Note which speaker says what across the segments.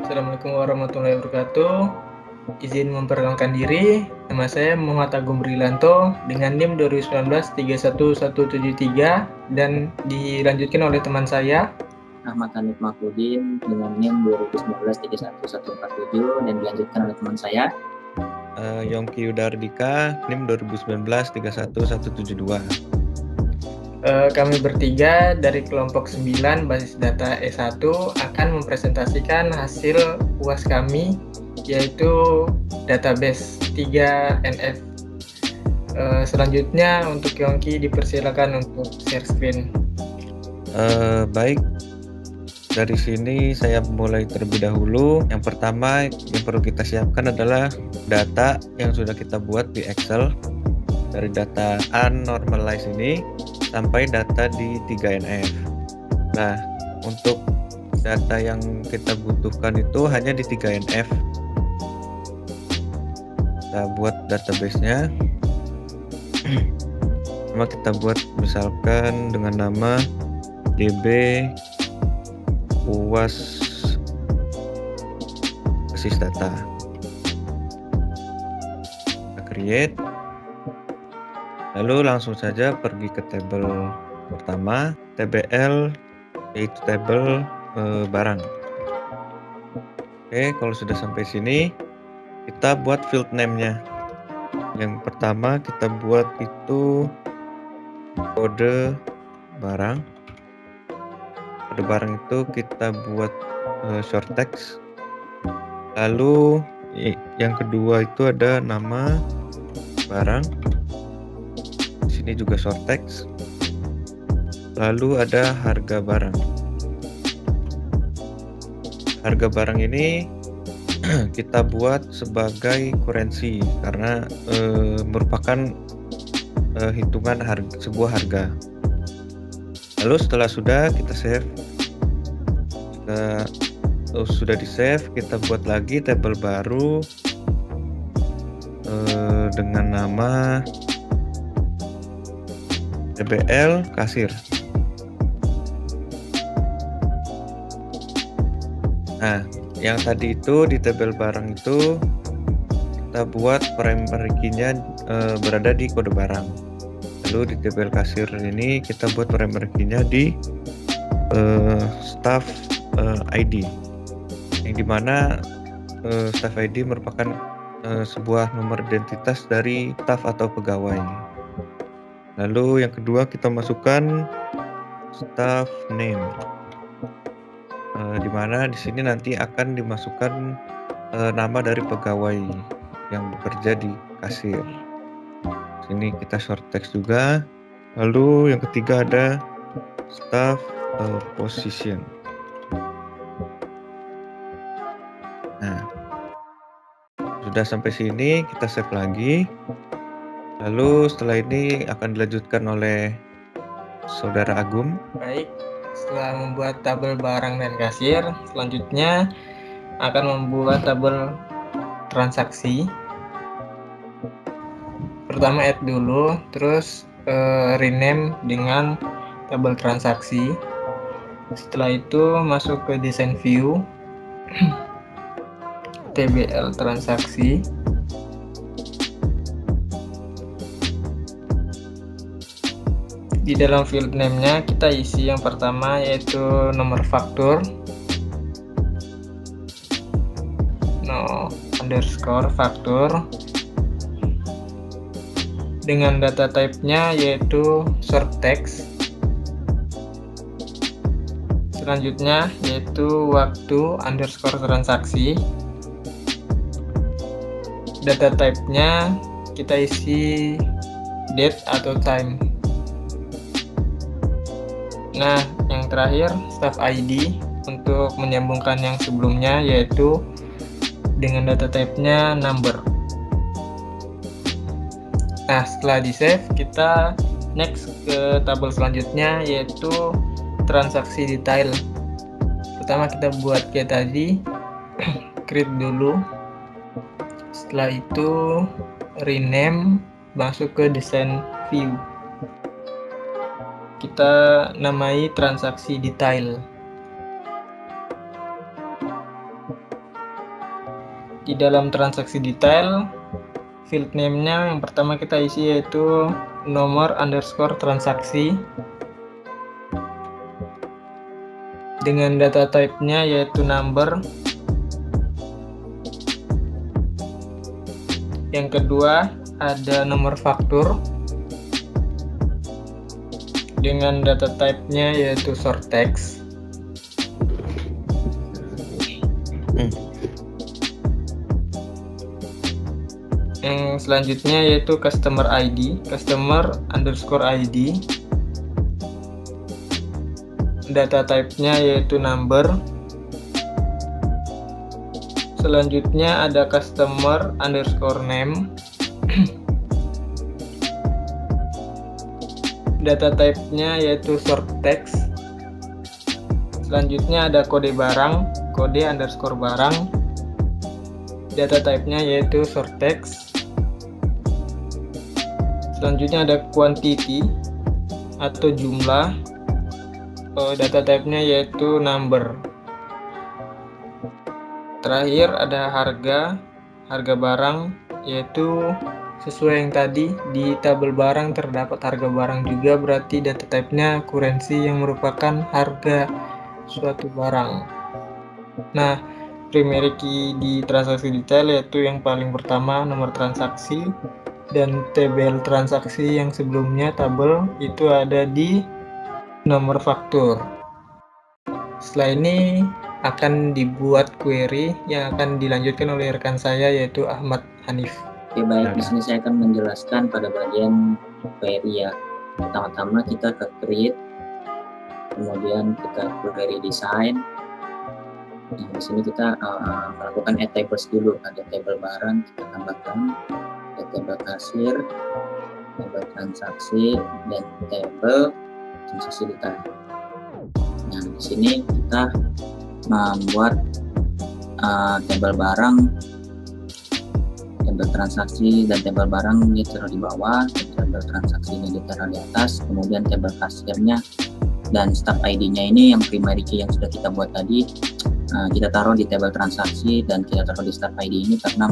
Speaker 1: Assalamualaikum warahmatullahi wabarakatuh. Izin memperkenalkan diri, nama saya Muhammad Agung Brilanto dengan NIM 2019 31173 dan dilanjutkan oleh teman saya
Speaker 2: Ahmad Hanif Mahfudin dengan NIM 2019 31147 dan dilanjutkan oleh teman saya
Speaker 3: Yongki Yudardika NIM 2019 31172.
Speaker 1: Kami bertiga dari kelompok 9 basis data S1 akan mempresentasikan hasil UAS kami, yaitu database 3NF. Selanjutnya untuk Yongki dipersilakan untuk share screen.
Speaker 3: Baik, dari sini saya mulai terlebih dahulu. Yang pertama yang perlu kita siapkan adalah data yang sudah kita buat di Excel, dari data unnormalized ini sampai data di 3NF. Nah, untuk data yang kita butuhkan itu hanya di 3NF. Kita buat database-nya. Kita buat misalkan dengan nama db UAS basis data. Kita create. Lalu langsung saja pergi ke tabel pertama, TBL, yaitu tabel barang. Oke, kalau sudah sampai sini, kita buat field name-nya. Yang pertama kita buat itu kode barang. Kode barang itu kita buat short text. Lalu yang kedua itu ada nama barang. Di sini juga short text. Lalu ada harga barang. Harga barang ini kita buat sebagai currency karena merupakan hitungan sebuah harga. Lalu setelah sudah kita save, sudah di save, kita buat lagi tabel baru dengan nama TBL kasir. Nah, yang tadi itu di tabel barang itu kita buat primary key-nya berada di kode barang. Lalu di tabel kasir ini kita buat primary key-nya di staff ID, yang dimana staff ID merupakan sebuah nomor identitas dari staff atau pegawai. Lalu yang kedua kita masukkan staff name, dimana di sini nanti akan dimasukkan nama dari pegawai yang bekerja di kasir. Sini kita short text juga. Lalu yang ketiga ada staff position. Nah, sudah sampai sini kita save lagi. Lalu setelah ini akan dilanjutkan oleh Saudara Agung.
Speaker 1: Baik, setelah membuat tabel barang dan kasir, selanjutnya akan membuat tabel transaksi. Pertama add dulu, terus rename dengan tabel transaksi. Setelah itu masuk ke design view, TBL transaksi. Di dalam field name-nya kita isi yang pertama yaitu nomor faktur, underscore faktur, dengan data type-nya yaitu short text. Selanjutnya yaitu waktu underscore transaksi. Data type-nya kita isi date atau time. Nah, yang terakhir staff ID untuk menyambungkan yang sebelumnya yaitu dengan data type-nya number. Nah, setelah di save kita next ke tabel selanjutnya yaitu transaksi detail. Pertama kita buat kayak tadi, create dulu. Setelah itu rename, masuk ke design view. Kita namai transaksi detail. Di dalam transaksi detail, field name-nya yang pertama kita isi yaitu nomor underscore transaksi dengan data type-nya yaitu number. Yang kedua ada nomor faktur dengan data type-nya yaitu short text. Yang selanjutnya yaitu customer ID, customer underscore ID. Data type-nya yaitu number. Selanjutnya ada customer underscore name. Data type-nya yaitu short text. Selanjutnya ada kode barang, kode underscore barang. Data type-nya yaitu short text. Selanjutnya ada quantity atau jumlah. Data type-nya yaitu number. Terakhir ada harga barang, yaitu sesuai yang tadi di tabel barang terdapat harga barang juga, berarti data type-nya currency yang merupakan harga suatu barang. Nah, primary key di transaksi detail yaitu yang paling pertama nomor transaksi, dan tabel transaksi yang sebelumnya tabel itu ada di nomor faktur. Setelah ini akan dibuat query yang akan dilanjutkan oleh rekan saya yaitu Ahmad Hanif.
Speaker 2: Oke, baik, di sini saya akan menjelaskan pada bagian query ya. Pertama-tama kita ke create, kemudian kita query design. Nah, di sini kita melakukan add tables dulu. Ada table barang kita tambahkan, ada table kasir, table transaksi, dan table transaksi detail. Nah, di sini kita membuat table barang, table transaksi, dan table barang ini ditaruh di bawah, table transaksi ini ditaruh di atas, kemudian table kasirnya dan start ID-nya ini yang primary key yang sudah kita buat tadi, kita taruh di table transaksi dan kita taruh di start ID ini karena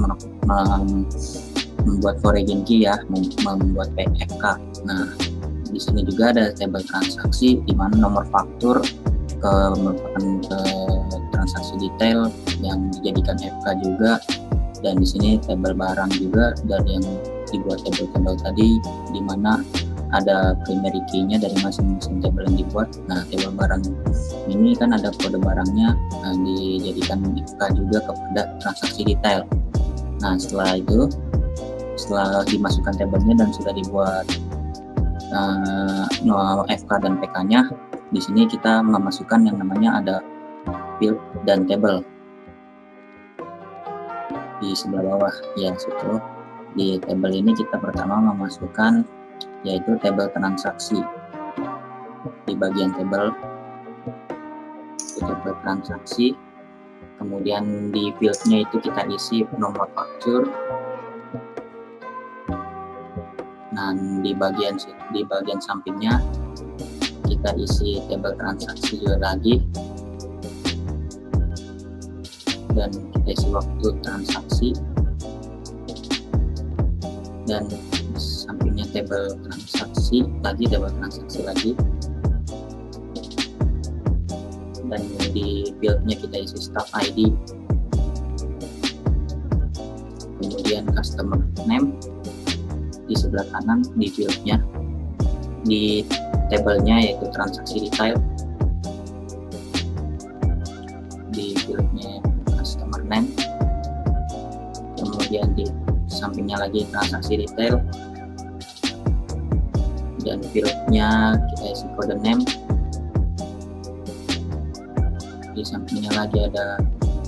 Speaker 2: membuat foreign key ya, membuat PFK. Nah, di sini juga ada table transaksi di mana nomor faktur merupakan transaksi detail yang dijadikan FK juga, dan di sini table barang juga dari yang dibuat table tadi di mana ada primary key-nya dari masing-masing table yang dibuat. Nah, table barang ini kan ada kode barangnya, dijadikan FK juga kepada transaksi detail. Nah, setelah itu, setelah dimasukkan tabelnya dan sudah dibuat FK dan PK-nya, di sini kita memasukkan yang namanya ada field dan table di sebelah bawah ya. Situ di table ini kita pertama memasukkan yaitu table transaksi. Di bagian table transaksi, kemudian di fieldnya itu kita isi nomor faktur. Nah, di bagian sampingnya kita isi table transaksi juga lagi, dan kita isi waktu transaksi, dan sampingnya table transaksi lagi, dan di fieldnya kita isi staff ID, kemudian customer name di sebelah kanan di fieldnya, di tabelnya yaitu transaksi detail, di fieldnya customer name, kemudian di sampingnya lagi transaksi detail, dan fieldnya kita isi kode name, di sampingnya lagi ada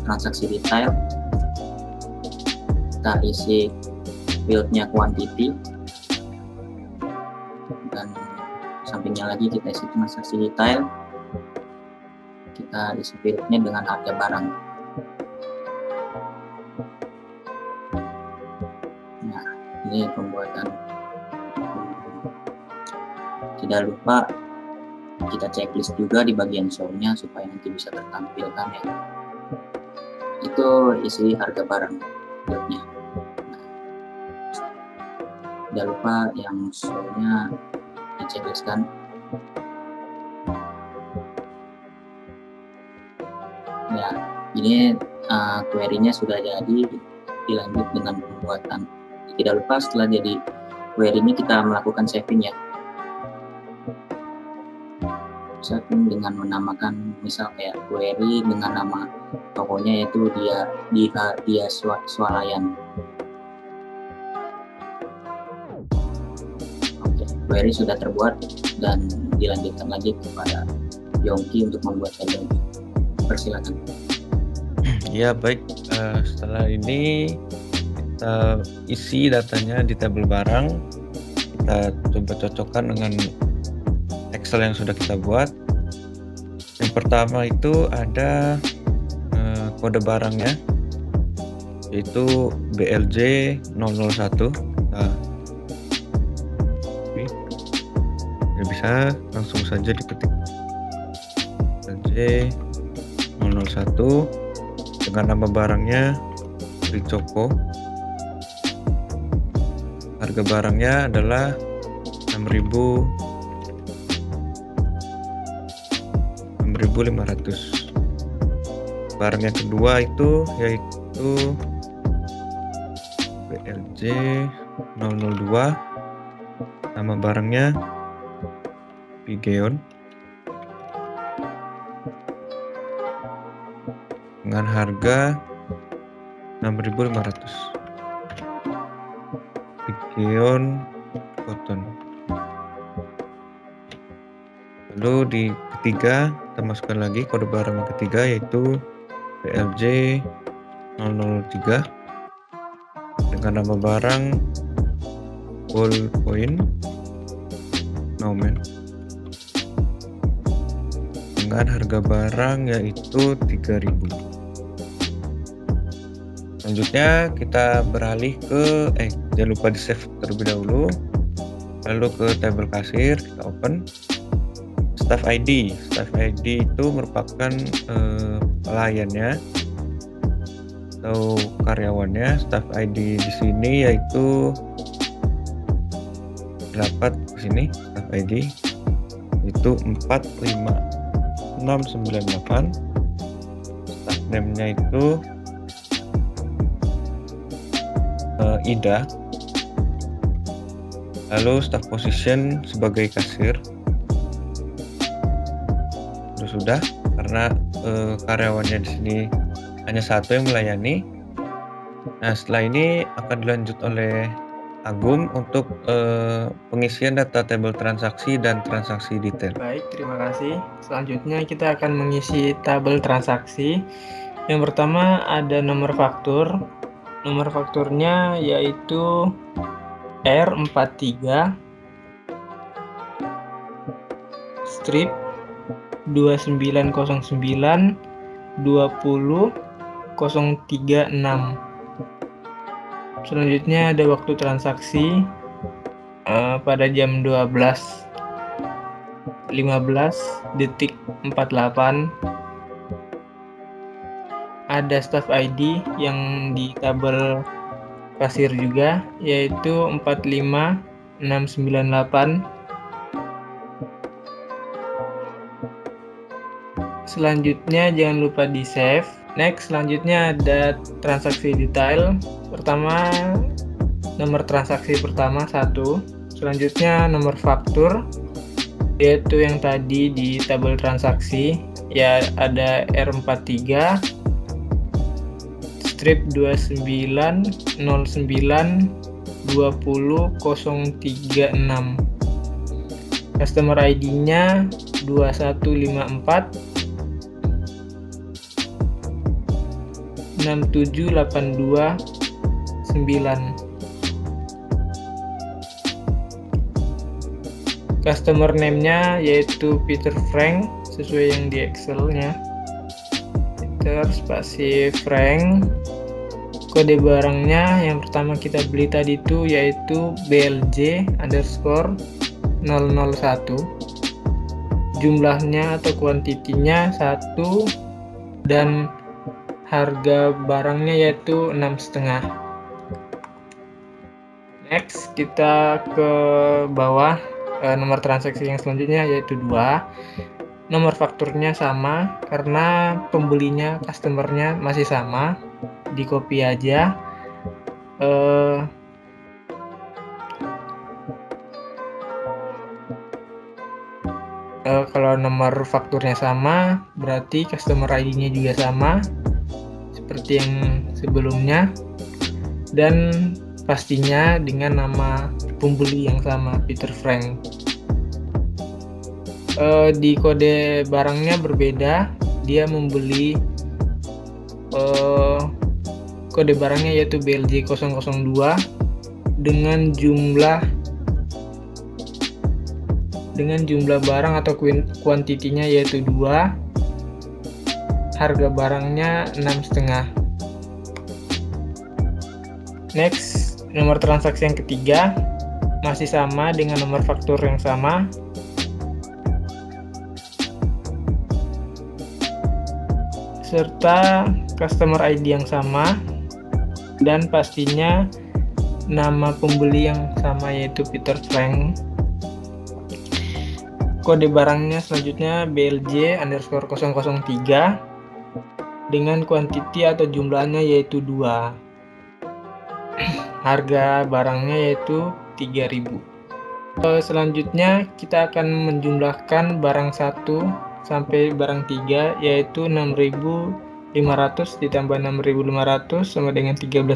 Speaker 2: transaksi detail, kita isi fieldnya quantity, dan sampingnya lagi kita isi transaksi detail, kita isi fieldnya dengan harga barang. Nah, ini pembuatan. Tidak lupa kita checklist juga di bagian show-nya supaya nanti bisa tertampilkan ya. Itu itu isi harga barang fieldnya. Tidak lupa yang soalnya dijelaskan. Ya, ini query-nya sudah jadi, dilanjut dengan pembuatan. Tidak lupa setelah jadi query-nya kita melakukan saving ya. Saving dengan menamakan misal kayak query dengan nama tokonya yaitu dia swalayan. Oke, query sudah terbuat dan dilanjutkan lagi kepada Yongki untuk membuat tabel. Persilakan.
Speaker 3: Ya baik, setelah ini kita isi datanya di tabel barang, kita coba cocokkan dengan Excel yang sudah kita buat. Yang pertama itu ada kode barangnya, yaitu BLJ 001. Nah, ya bisa langsung saja diketik BLJ 001 dengan nama barangnya Ricoko. Harga barangnya adalah 6.500. Barang yang kedua itu yaitu BLJ 002. Nama barangnya Pigeon dengan harga 6.500. Pigeon cotton. Lalu di ketiga kita masukkan lagi kode barang yang ketiga yaitu BLJ 003 dengan nama barang ballpoint Nauman dengan harga barang yaitu 3.000. Selanjutnya kita beralih ke jangan lupa di save terlebih dahulu, lalu ke tabel kasir kita open. Staff ID itu merupakan pelayannya atau karyawannya. Staff ID di sini yaitu dapat di sini staff ID itu 45698. Staff name-nya itu Ida. Lalu staff position sebagai kasir. Sudah, karena karyawannya di sini hanya satu yang melayani. Nah, setelah ini akan dilanjut oleh Agum untuk pengisian data tabel transaksi dan transaksi detail.
Speaker 1: Baik, terima kasih. Selanjutnya kita akan mengisi tabel transaksi. Yang pertama ada nomor faktur. Nomor fakturnya yaitu R43 strip 2909 20 036. Selanjutnya ada waktu transaksi pada jam 12.15:48. Ada staff ID yang di tabel kasir juga yaitu 45698. Selanjutnya jangan lupa di save. Next, selanjutnya ada transaksi detail. Pertama, nomor transaksi pertama 1. Selanjutnya nomor faktur yaitu yang tadi di tabel transaksi ya, ada R43 strip 2909 20 036. Customer ID-nya 2154 67829. Customer name-nya yaitu Peter Frank sesuai yang di Excel-nya. Peter spasi Frank. Kode barangnya yang pertama kita beli tadi itu yaitu BLJ_001. Jumlahnya atau kuantitinya 1 dan harga barangnya yaitu 6,5. Next kita ke bawah, nomor transaksi yang selanjutnya yaitu 2. Nomor fakturnya sama karena pembelinya, customernya masih sama, di copy aja. Kalau nomor fakturnya sama, berarti customer ID-nya juga sama seperti yang sebelumnya, dan pastinya dengan nama pembeli yang sama, Peter Frank. Di kode barangnya berbeda, dia membeli kode barangnya yaitu BLJ 002 dengan jumlah barang atau kuantitinya yaitu 2, harga barangnya 6,5. Next, nomor transaksi yang ketiga masih sama dengan nomor faktur yang sama. Serta customer ID yang sama, dan pastinya nama pembeli yang sama yaitu Peter Frank. Kode barangnya selanjutnya BLJ_003 dengan kuantiti atau jumlahnya yaitu 2. Harga barangnya yaitu 3.000. Selanjutnya kita akan menjumlahkan barang 1 sampai barang 3 yaitu 6.500 ditambah 6.500 sama dengan 13.000.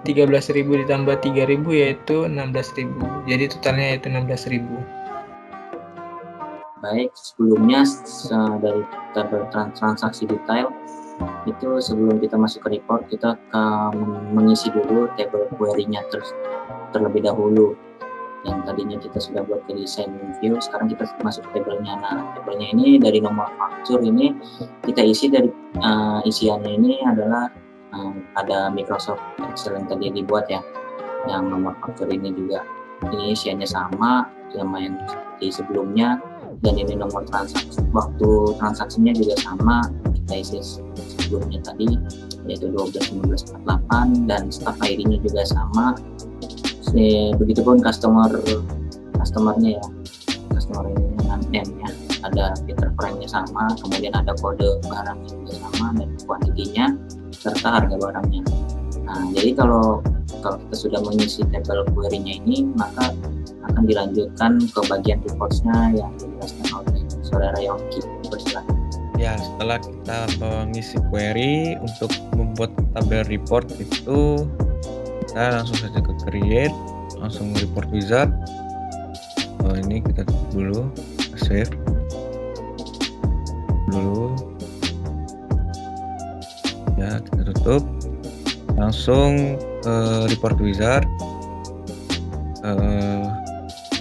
Speaker 1: 13.000 ditambah 3.000 yaitu 16.000. Jadi totalnya yaitu 16.000.
Speaker 2: Baik, sebelumnya dari tabel transaksi detail itu sebelum kita masuk ke report, kita akan mengisi dulu table query-nya terlebih dahulu. Yang tadinya kita sudah buat ke design view, sekarang kita masuk ke tabelnya. Nah, tabelnya ini dari nomor faktur ini kita isi dari isiannya ini adalah ada Microsoft Excel yang tadi dibuat ya, yang nomor faktur ini juga ini isiannya sama yang seperti sebelumnya, dan ini nomor transaksi, waktu transaksinya juga sama kita isi sebelumnya tadi yaitu 12.15.48, dan staff ID-nya juga sama. Begitupun customernya ya, customer name-nya ada Peter Frank-nya sama, kemudian ada kode barangnya juga sama, dan kuantitinya serta harga barangnya. Nah, jadi kalau kita sudah mengisi table query-nya ini, maka akan dilanjutkan ke bagian reports-nya yang dijelaskan oleh saudara Yongki. Persilakan.
Speaker 3: Ya, setelah kita mengisi query untuk membuat tabel report itu, kita langsung saja ke create, langsung report wizard. Ini kita tutup dulu, save dulu ya, kita tutup, langsung ke report wizard,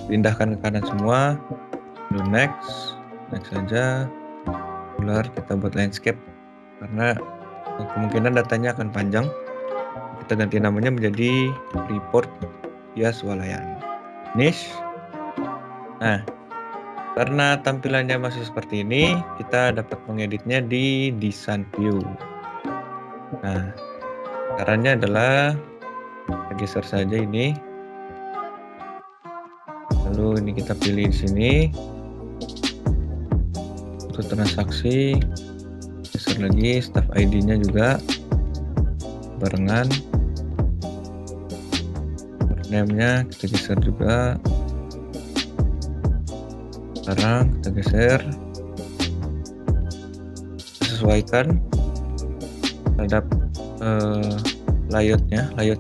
Speaker 3: pindahkan ke kanan semua, do next saja, kita buat landscape karena kemungkinan datanya akan panjang. Kita ganti namanya menjadi report via swalayan. Finish. Nah, karena tampilannya masih seperti ini, kita dapat mengeditnya di design view. Nah, caranya adalah kita geser saja ini. Lalu ini kita pilih di sini. Untuk transaksi, geser lagi, staff ID-nya juga barengan. Name-nya kita geser juga. Sekarang kita geser, sesuaikan terhadap layout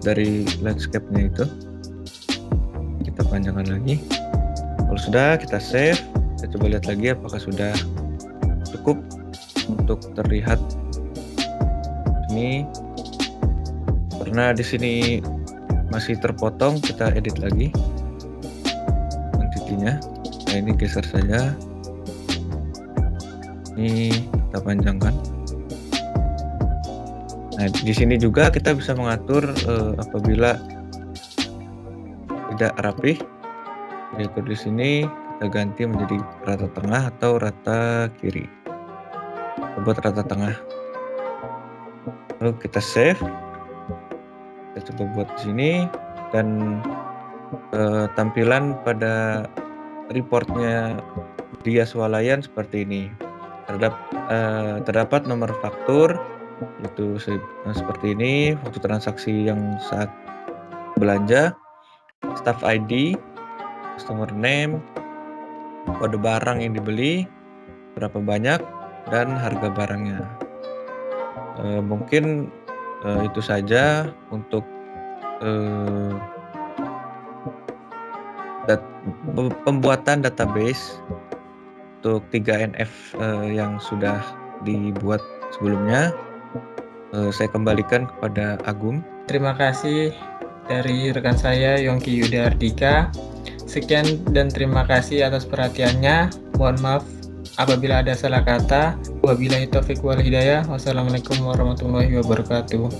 Speaker 3: dari landscape-nya itu. Kita panjangkan lagi. Kalau sudah, kita save. Kita coba lihat lagi apakah sudah cukup untuk terlihat. Ini karena di sini masih terpotong, kita edit lagi kuantitinya. Nah, ini geser saja. Ini kita panjangkan. Nah, di sini juga kita bisa mengatur apabila tidak rapih, yaitu di sini kita ganti menjadi rata tengah atau rata kiri. Kita buat rata tengah. Lalu kita save. Kita coba buat di sini dan tampilan pada reportnya dia swalayan seperti ini. Terdapat nomor faktur itu seperti ini, waktu transaksi yang saat belanja, staff ID, customer name, kode barang yang dibeli, berapa banyak, dan harga barangnya. Mungkin itu saja untuk pembuatan database untuk 3NF yang sudah dibuat sebelumnya. Saya kembalikan kepada Agung.
Speaker 1: Terima kasih dari rekan saya Yongki Yuda Ardika. Sekian dan terima kasih atas perhatiannya. Mohon maaf apabila ada salah kata. Wabillahi taufiq wal hidayah. Wassalamualaikum warahmatullahi wabarakatuh.